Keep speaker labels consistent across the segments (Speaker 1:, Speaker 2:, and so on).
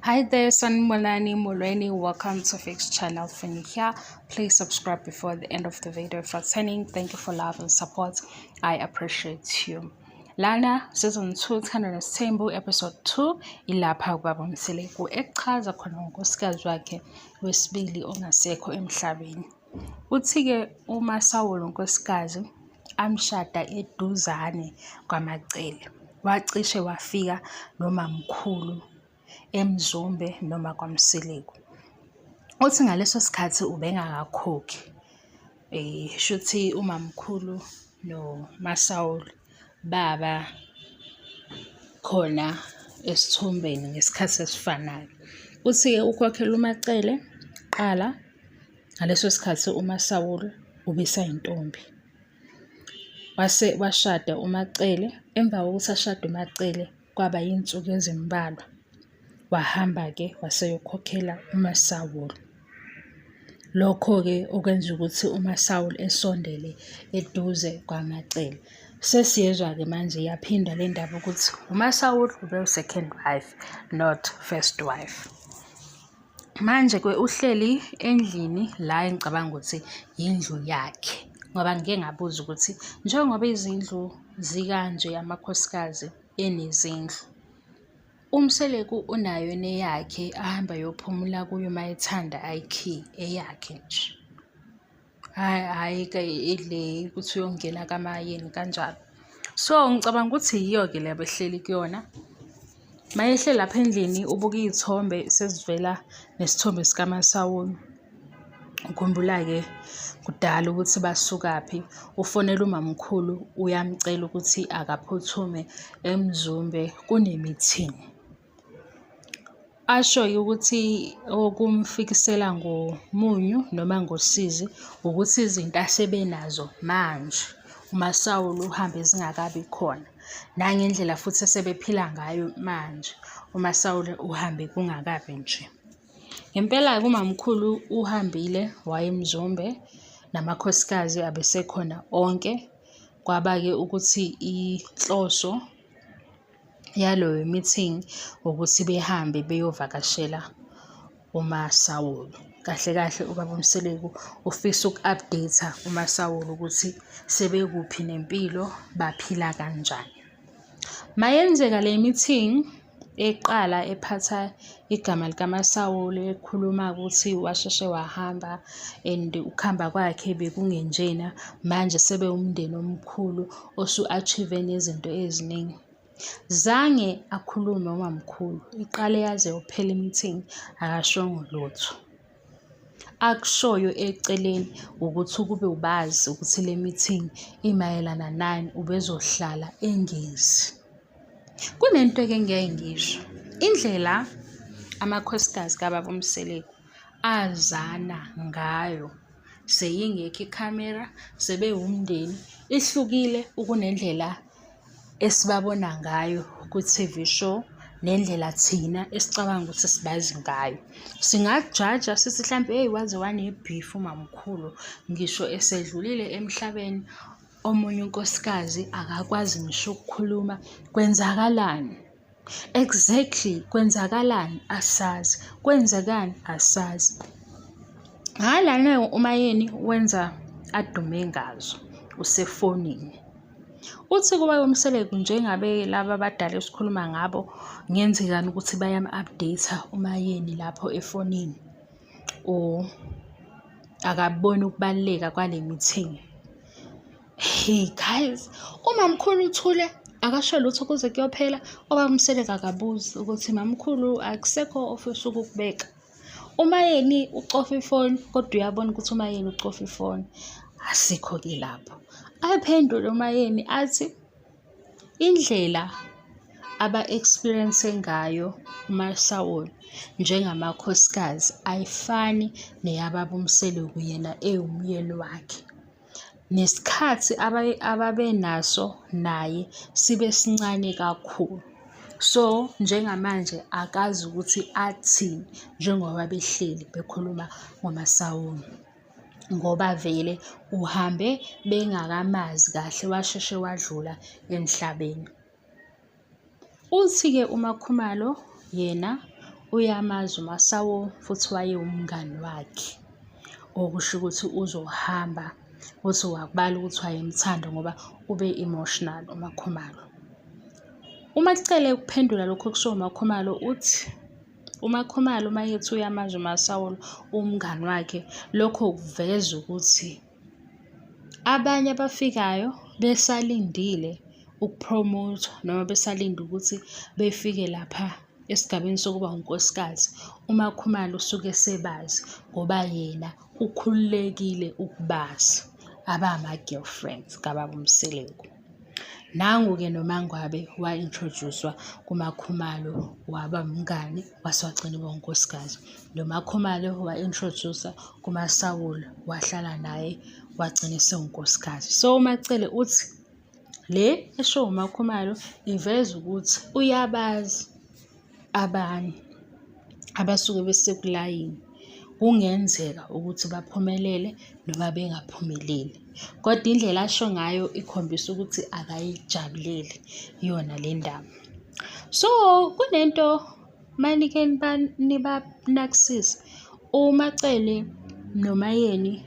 Speaker 1: Hi there, Sanibonani Molweni. Welcome to Fix channel. If you're new here, please subscribe before the end of the video. If you're returning, thank you for love and support. I appreciate you. Lana season 2 Uthando Nes'thembu episode 2 ilapha ubaba Mseleku echaza khona ngonkosikazi wakhe wesibili ongasekho emhlabeni. Uthi-ke uma Sawule unkosikazi amshada eduzane kwamacele, wacishe wafika nomamkhulu eMzumbe noma kwaMseleku. Uthi ngaleso sikhathi ubengakakhokhi. Shuthi umamkhulu noMasawule baba khona esithombeni ngesikhathi esifanayo. Uthi-ke ukhokhela umacele qala ngaleso sikhathi uMasawule ubesayintombi. Washada umacele, emva kokuthi ashada umacele kwaba yinsuku ezimbalwa. Wahamba-ke waseyokhokhela uMasawule. Lokho-ke okwenza ukuthi uMasawule esondele eduze kwamacele. Sesiyezwa-ke manje yaphinda le ndaba ukuthi uMasawule ube-second wife, not first wife. Manje-ke uhleli endlini la engicabanga ukuthi yindlu yakhe. Ngoba ngike ngabuza ukuthi njengoba izindlu zikanje amakhosikazi enezindlu, uMseleku unayo neyakhe ahamba yophumula kuyo uma ethanda ayikhiye eyakhe nje. Hhayi-ke ile ukuthi uyongena kamayeni kanjalo. So ngicabanga ukuthi yiyo-ke le behleli kuyona. Mayehleli lapha endlini ubuka iy'thombe sezivela nesithombe sikaMasawule. Ukhumbula-ke kudala ukuthi basukaphi, ufonela umamkhulu uyamcela ukuthi akaphuthume eMzumbe kune-meeting. Asho-ke ukuthi okumfikisela ngomunyu noma ngosizi ukuthi izinto asebenazo manje uMasawule uhambe zingakabi khona, nangendlela futhi asebephila ngayo manje uMasawule uhambe kungakabi nje. Ngempela-ke umamkhulu uhambile waya eMzumbe namakhosikazi abesekhona onke. Kwaba-ke ukuthi inhloso yaloyo meeting ukuthi behambe beyovakashela uMasawule. Kahle kahle ubaba Mseleku ufisa uku-update uMasawule ukuthi sebekuphi nempilo, baphila kanjani. Mayenzeka le meeting eqala ephatha igama likaMasawule ekhuluma ukuthi washeshe wahamba and ukuhamba kwakhe bekungenjena, manje sebewumndeni omkhulu osu-achieve nezinto eziningi. Zange akhulume umamkhulu, iqale yaze yophela i-meeting akashongo lutho. Akushoyo eceleni ukuthi ukube ubazi ukuthi le meeting imayelana nani ubezohlala engezi. Kunento-ke engeke ngisho, indlela amakhosikazi kababa Mseleku azana ngayo seyingekho ikhamera, sebewumndeni, ihlukile ukunendlela esibabona ngayo ku-TV show nendlela thina esicabanga ukuthi sibazi ngayo. Singajaja sithi mhlampe hey waze wanebhifu umamkhulu, ngisho esedlulile emhlabeni, omunye unkosikazi akakwazi ngisho ukukhuluma. Kwenzakalani? Exactly kwenzakalani? Asazi. Kwenzekani? Asazi. Ngalana umayeni wenza adume ngazo usefonini. Uthi kuba uMseleku njengabe laba abadala esikhuluma ngabo, ngenzekani ukuthi bayam-update umayeni lapho efonini, akaboni ukubaluleka kwale meeting. Hey guys, umamkhulu uthule akasho lutho kuze kuyophela. Ubaba Mseleku akabuzi ukuthi mamkhulu akusekho ofisa ukukubeka. Umayeni ucofa ifoni kodwa uyabona ukuthi umayeni ucofa ifoni. Asikho-ke lapho. Aphendule umayeni athi indlela aba-experience ngayo uMasawule njengamakhosikazi ayifani neyababa Mseleku yena ewumyeni wakhe. Nesikhathi ababenaso naye sibe sincane kakhulu. So njengamanje akazi ukuthi athini njengoba behleli bekhuluma ngoMasawule, ngoba vele uhambe bengakamazi kahle, washeshe wadlula emhlabeni. Uthi-ke uMakhumalo yena uyamazi uMasawu futhi wayewumngani wakhe. Okusho ukuthi uzohamba uthi wakubala ukuthi wayemthanda ngoba ube emotional uMakhumalo. uMacele ukuphendula lokho okusho uMakhumalo uthi uMakhumalo uma ethi uyamazi uMasawu umngani wakhe, lokho kuveza ukuthi abanye abafikayo besalindile ukupromote noma besalinde ukuthi befike lapha esigabeni sokuba unkosikazi. uMakhumalo usuke esebazi ngoba yena ukhululekile ukubazi abama-girlfriends kababa Mseleku. Nangu-ke noMangwabe wa-introduce-wa kuMakhumalo waba mngani wase wagcina uba unkosikazi. NoMakhumalo wa-introduce-a kuMasawu wahlala naye wagcina esewunkosikazi. So uMacele uthi le esho uMakhumalo iveza ukuthi uyabazi abanye abasuke besekulayini, kungenzeka ukuthi baphumelele noma bengaphumeleli, kodwa indlela asho ngayo ikhombisa ukuthi akayijabuleli yona le ndaba. So kunento manike nibanakisise, uMacele noMayeni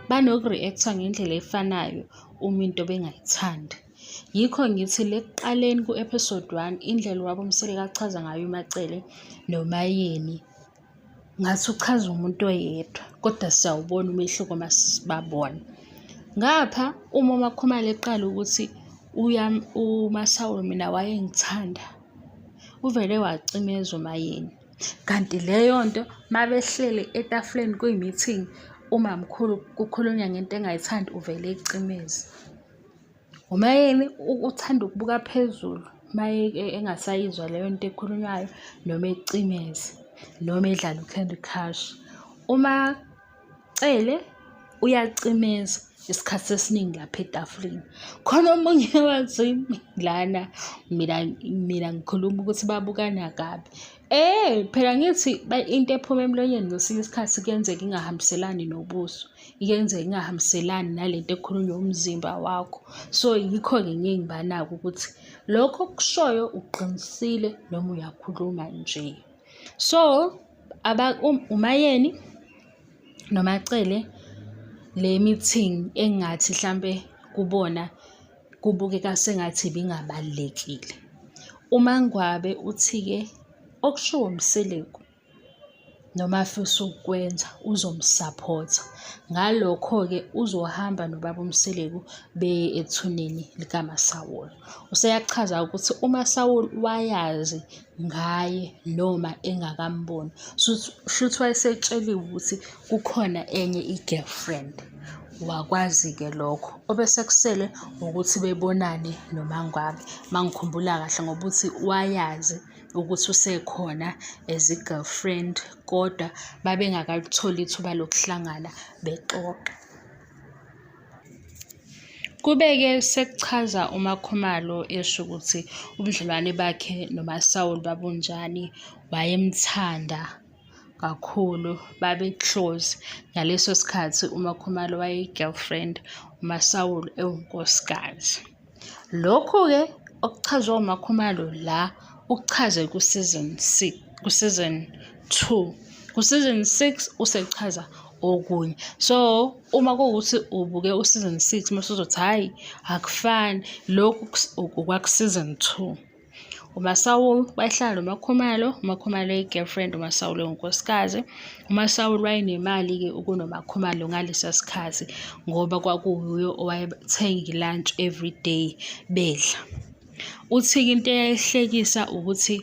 Speaker 1: banoku-reacta ngendlela efanayo uma into bengayithandi. Yikho ngithi le kuqaleni ku-episode 1 indlela ubaba Mseleku achaza ngayo uMacele noMayeni ngathi uchaza umuntu oyedwa, kodwa siyawubona umehluko masibabona. Ngapha uma uMakhumalo eqala ukuthi uMasawu mina wayengithanda, uvele wacimeza uMayeni. Kanti leyo nto mabehlele etafuleni kuyi-meeting, umamkhulu kukhulunywa ngento engayithandi uvele ecimeza. uMayeni uthanda ukubuka phezulu maye engasayizwa leyo nto ekhulunywayo noma ecimeza noma edlala uCandy Crush. uMacele uyacimeza isikhathi esiningi lapha etafuleni. Khona omunye wathi lana mina ngikhuluma ukuthi babukana kabi. Phela ngithi into ephuma emlonyeni ngesinye isikhathi kuyenzeka ingahambiselani nobuso, kuyenzeka ingahambiselani nalento ekhulunywa umzimba wakho. So yikho-ke ngeke ngibanako ukuthi lokho okushoyo uqinisile noma uyakhuluma nje. So uMayeni noMacele le meeting engathi mhlambe kubona kubukeka sengathi bingabalekile. uMangwabe uthi-ke okushiwo uMseleku noma afisa ukwenza uzomsupport. Ngalokho-ke uzohamba nobaba uMseleku beye ethuneni likaMasawu. Useyachaza ukuthi uMasawu wayazi ngaye noma engakamboni, shuthi wayesetsheliwe ukuthi kukhona enye i-girlfriend. Wakwazi-ke lokho, obese kusele ukuthi bebonane noMangwabe mangikhumbula kahle, ngoba uthi wayazi ukuthi usekhona as i-girlfriend kodwa babengakalutholi ithuba lokuhlangana bexoxa. Kube-ke sekuchaza uMakhumalo esho ukuthi ubudlelwane bakhe noMasawu babunjani, wayemthanda kakhulu, babe-close. Ngaleso sikhathi uMakhumalo wayeyi-girlfriend, uMasawu ewunkosikazi. Lokhu-ke okuchazwe uMakhumalo la ukuchaze ku-season 2. Ku-season 6 usechaza okunye. So uma kuwukuthi ubuke u-season 6 mase uzothi hhayi akufani, lokhu okwaku-season 2. uMasawu wayehlala noMakhumalo, uMakhumalo eyi-girlfriend, uMasawu ewunkosikazi. uMasawu wayenemali-ke ukunoMakhumalo ngalesa sikhathi ngoba kwakuwuyo owayethenga i-lunch every day bedla. Uthi-ke into eyayihlekisa ukuthi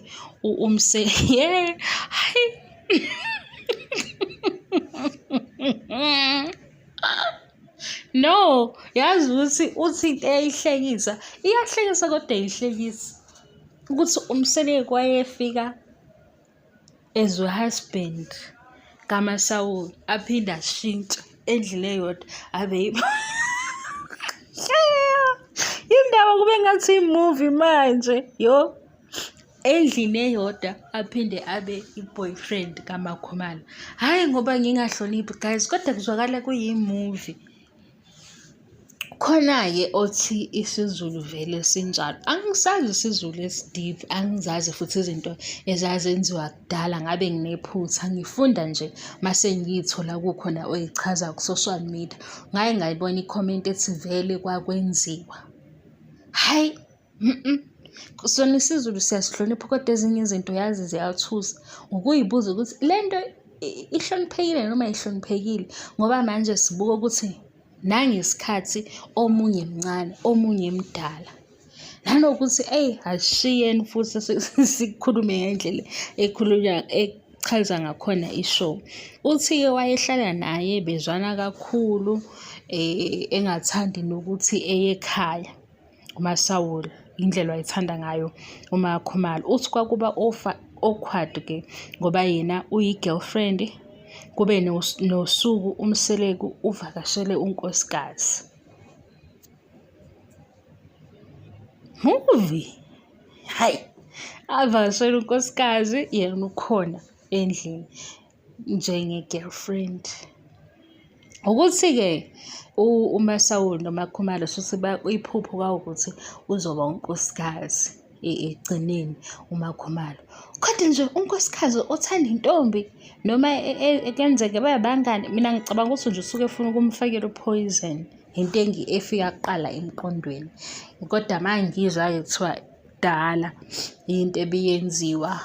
Speaker 1: no, yazi ukuthi uthi into eyayihlekisa iyahlekisa kodwa ayihlekisi ukuthi uMseleku wayefika as a husband kaMasawu aphinde ashintshe endlini eyodwa abe indaba kube ngathi i-movie manje yo. Endlini eyodwa aphinde abe i-boyfriend kaMakhumalo. Hhayi ngoba ngingahloniphi guys, kodwa kuzwakala kuyi-movie. Khona-ke othi isiZulu vele sinjalo. Angisazi isiZulu esi-deep, angizazi futhi izinto ezazenziwa kudala ngabe nginephutha. Ngifunda nje mase ngiyithola kukhona oyichaza ku-social media. Ngaye ngayibona i-comment ethi vele kwakwenziwa. Hayi, sona isiZulu siyasihlonipha kodwa ezinye izinto yazi ziyathusa. Ukuyibuza ukuthi le nto ihloniphekile noma ayihloniphekile, ngoba manje sibuka ukuthi nangesikhathi omunye mncane omunye mdala, nanokuthi asishiyeni futhi sikhulume ngendlela echaza ngakhona ishow. Uthi-ke wayehlala naye bezwana kakhulu, engathandi nokuthi eye ekhaya. uMasawule, indlela wayethanda ngayo uMakhumalo. Uthi kwakuba awkward-ke ngoba yena uyi-girlfriend, kube nosuku uMseleku uvakashele unkosikazi. Movie, hayi, avakashele unkosikazi yena ukhona endlini njenge-girlfriend. Ukuthi-ke uMasawule noMakhumalo suthi iphupho kwawukuthi uzoba unkosikazi ekugcineni uMakhumalo. Kodwa nje unkosikazi othanda intombi noma kuyenzeka bayabangani, mina ngicabanga ukuthi nje usuke efuna ukumfakela uphoyizeni, into efika kuqala emqondweni. Kodwa mangizwa-ke kuthiwa kudala into ebiyenziwa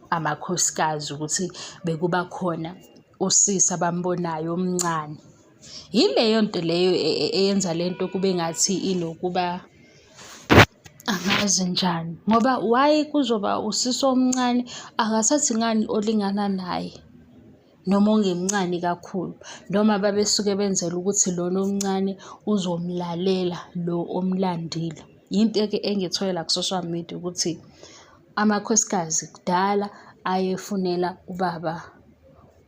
Speaker 1: amakhosikazi ukuthi bekuba khona usisi abambonayo omncane. Yileyo nto leyo eyenza lento kube ngathi inokuba angazi njani, ngoba why kuzoba usisi omncane akathathi ngani olingana naye noma ongemncane kakhulu, noma babesuke benzela ukuthi lona omncane uzomlalela lo omlandile. Yinto-ke engitholela ku-social media ukuthi amakhosikazi kudala ayefunela ubaba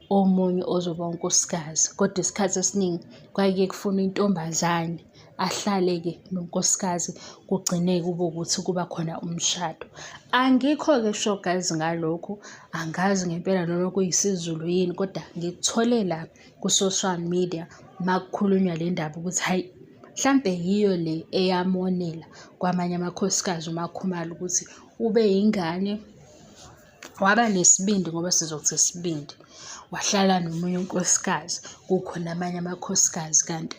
Speaker 1: omunye ozoba unkosikazi, kodwa isikhathi esiningi kwake kufuna intombazane ahlale-ke nonkosikazi kugcine kube ukuthi kuba khona umshado. Angikho-ke sure guys ngalokhu, angazi ngempela noma kuyisiZulu yini, kodwa ngikuthole la ku-social media makukhulunywa le ndaba ukuthi hayi, mhlampe yiyo le eyamonela kwamanye amakhosikazi uMakhumalo ukuthi ube yingane, waba nesibindi, ngoba sizothi isibindi, wahlala nomunye unkosikazi, kukhona amanye amakhosikazi, kanti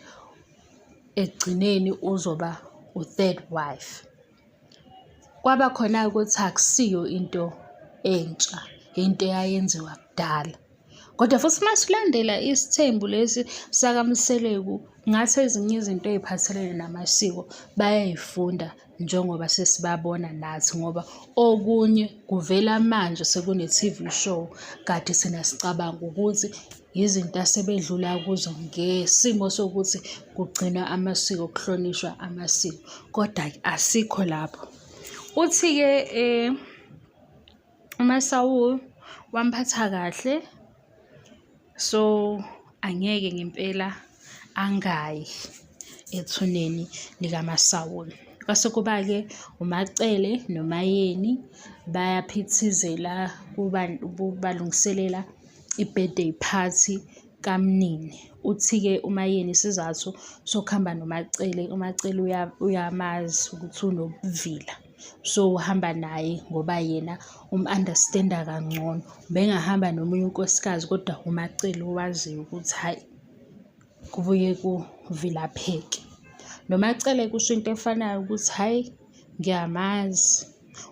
Speaker 1: ekugcineni uzoba u-third wife. Kwaba khona ukuthi akusiyo into entsha, into eyayenziwa kudala. Kodwa futhi masilandela isithembu lesi sakaMseleku, ngathi ezinye izinto eziphathelene namasiko bayayifunda njengoba sesibabona nathi, ngoba okunye kuvela manje sekune-TV show, kade thina sicabanga ukuthi izinto asebedlula kuzo ngesimo sokuthi kugcinwa amasiko, kuhlonishwa amasiko, kodwa asikho lapho. Uthi-ke uMasawule wamphatha kahle, so angeke ngempela angayi ethuneni likaMasawule. Kwase kuba-ke uMacele noMayeni bayaphithizela balungiselela i-birthday party kamnini. Uthi-ke uMayeni isizathu sokuhamba noMacele, uMacele uyamazi ukuthi unobuvila, so uhamba naye ngoba yena understand-a kangcono. Bengahamba nomunye unkosikazi, kodwa uMacele owaziyo ukuthi hayi, kubuye kuvilapheke. NoMacele kusho into efanayo ukuthi hayi, ngiyamazi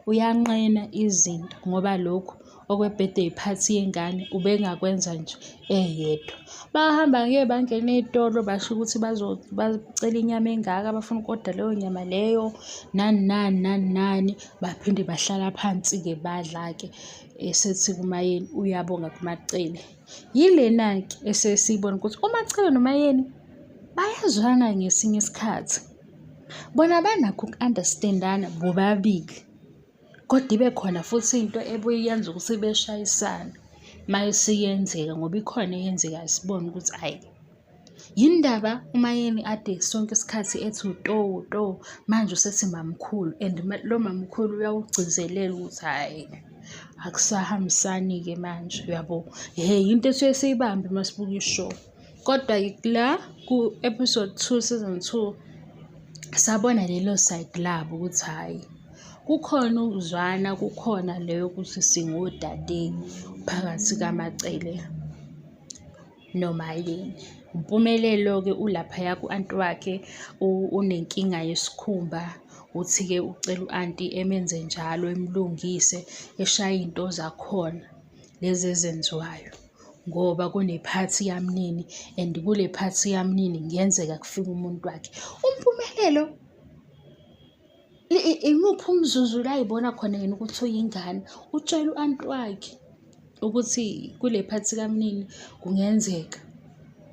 Speaker 1: uyanqena izinto, ngoba lokhu okwe-birthday party yengane ubengakwenza nje eyedwa. Bahamba-ke bangena ey'tolo basho ukuthi bacela inyama engaka, bafuna ukoda leyo nyama leyo, nani nani nani nani, baphinde bahlala phansi-ke badla-ke. Esethi kuMayeni uyabonga kuMacele. Yilena-ke esesiyibona ukuthi uMacele noMayeni bayazwana ngesinye isikhathi. Bona banakho uku-understand-ana bobabili, kodwa ibe khona futhi into ebuye yenza ukuthi beshayisane mayesiyenzeka, ngoba ikhona eyenzekayo sibone ukuthi hayi, yindaba uMayeni ade sonke isikhathi ethi uto, manje usethi mamkhulu, and lo mamkhulu uyawugcizelela ukuthi hayi, akusahambisani-ke manje, uyabo. Into esuke siyibambe masibuka ishow. Kodwa la ku-episode 2 season 2 sabona lelo side labo ukuthi hhayi kukhona ukuzwana, kukhona leyo ukuthi singodadeni phakathi kamacele nomayeni. Impumelelo-ke ulaphaya ku-anti wakhe unenkinga yesikhumba, uthi-ke ucela u-anti emenze njalo emlungise eshaye iy'nto zakhona lezi ezenziwayo ngoba kunephathi yamnini and kule phathi yamnini kungenzeka kufike umuntu wakhe. Umpumelelo imuphi umzuzu la ayibona khona yena ukuthi uyingane, utshela u-anti wakhe ukuthi kule phathi kamnini kungenzeka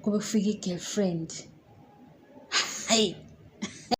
Speaker 1: kube kufika i-girlfriend. Hayi,